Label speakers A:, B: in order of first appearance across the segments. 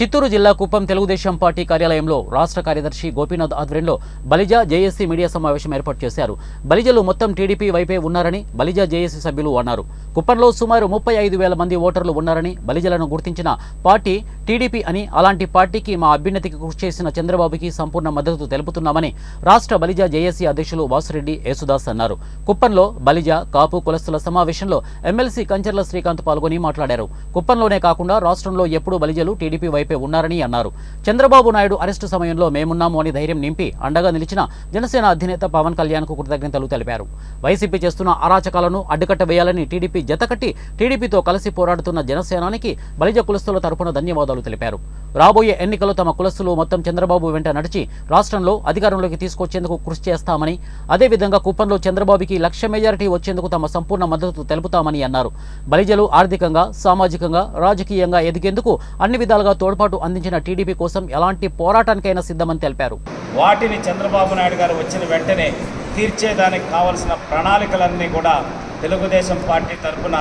A: చిత్తూరు జిల్లా కుప్పం తెలుగుదేశం పార్టీ కార్యాలయంలో రాష్ట్ర కార్యదర్శి గోపీనాథ్ ఆధ్వర్యంలో బలిజ జేఏసీ మీడియా సమావేశం ఏర్పాటు చేశారు. బలిజలు మొత్తం టీడీపీ వైపే ఉన్నారని బలిజ జేఏసీ సభ్యులు అన్నారు. కుప్పంలో సుమారు 35,000 మంది ఓటర్లు ఉన్నారని, బలిజలను గుర్తించిన పార్టీ టీడీపీ అని, అలాంటి పార్టీకి మా అభ్యున్నతికి కృషి చేసిన చంద్రబాబుకి సంపూర్ణ మద్దతు తెలుపుతున్నామని రాష్ట్ర బలిజ జేఏసీ అధ్యక్షులు వాసురెడ్డి యేసుదాస్ అన్నారు. కుప్పంలో బలిజ కాపు కులస్తుల సమావేశంలో ఎమ్మెల్సీ కంచర్ల శ్రీకాంత్ పాల్గొని మాట్లాడారు. కుప్పంలోనే కాకుండా రాష్ట్రంలో ఎప్పుడూ బలిజలు టీడీపీ వైపే ఉన్నారని అన్నారు. చంద్రబాబు నాయుడు అరెస్టు సమయంలో మేమున్నాము అని ధైర్యం నింపి అండగా నిలిచిన జనసేన అధినేత పవన్ కళ్యాణ్ కు కృతజ్ఞతలు తెలిపారు. వైసీపీ చేస్తున్న అరాచకాలను అడ్డుకట్ట వేయాలని టీడీపీ జతకట్టి టీడీపీతో కలిసి పోరాడుతున్న జనసేనానికి బలిజ కులస్తుల తరపున ధన్యవాదాలు తెలిపారు. రాబోయే ఎన్నికల్లో తమ కులస్తులు మొత్తం చంద్రబాబు వెంట నడిచి రాష్ట్రంలో అధికారంలోకి తీసుకొచ్చేందుకు కృషి చేస్తామని, అదేవిధంగా కుప్పంలో చంద్రబాబుకి 1,00,000 మెజారిటీ వచ్చేందుకు తమ సంపూర్ణ మద్దతు తెలుపుతామని అన్నారు. బలిజలు ఆర్థికంగా, సామాజికంగా, రాజకీయంగా ఎదిగేందుకు అన్ని విధాలుగా తోడ్పాటు అందించిన టీడీపీ కోసం ఎలాంటి పోరాటానికైనా సిద్ధమని తెలిపారు.
B: వాటిని చంద్రబాబు నాయుడు గారు వచ్చిన వెంటనే తీర్చేదానికి కావలసిన ప్రణాళికలన్నీ కూడా తెలుగుదేశం పార్టీ తరఫున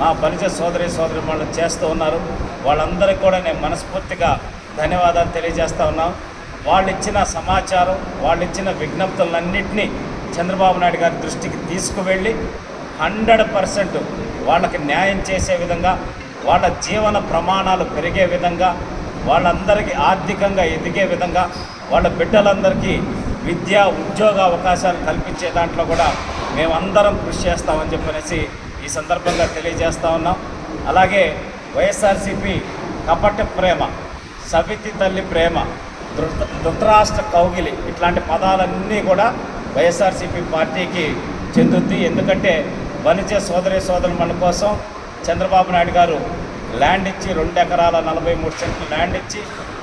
B: మా బలిజ సోదరిమణులు చేస్తూ ఉన్నారు. వాళ్ళందరికీ కూడా నేను మనస్ఫూర్తిగా ధన్యవాదాలు తెలియజేస్తూ ఉన్నాం. వాళ్ళు ఇచ్చిన సమాచారం, వాళ్ళు ఇచ్చిన విజ్ఞప్తులన్నింటినీ చంద్రబాబు నాయుడు గారి దృష్టికి తీసుకువెళ్ళి 100% వాళ్ళకి న్యాయం చేసే విధంగా, వాళ్ళ జీవన ప్రమాణాలు పెరిగే విధంగా, వాళ్ళందరికీ ఆర్థికంగా ఎదిగే విధంగా, వాళ్ళ బిడ్డలందరికీ విద్యా ఉద్యోగ అవకాశాలు కల్పించే దాంట్లో కూడా మేమందరం కృషి చేస్తామని చెప్పనేసి ఈ సందర్భంగా తెలియజేస్తూ ఉన్నాం. అలాగే వైఎస్ఆర్సీపీ కపట ప్రేమ, సవితి తల్లి ప్రేమ, ధృతరాష్ట్ర కౌగిలి ఇట్లాంటి పదాలన్నీ కూడా వైఎస్ఆర్సీపీ పార్టీకి చెందుద్ది. ఎందుకంటే బలిజ సోదరుల కోసం చంద్రబాబు నాయుడు గారు ల్యాండ్ ఇచ్చి 2 ఎకరాల 43 సెంట్లు ల్యాండ్ ఇచ్చి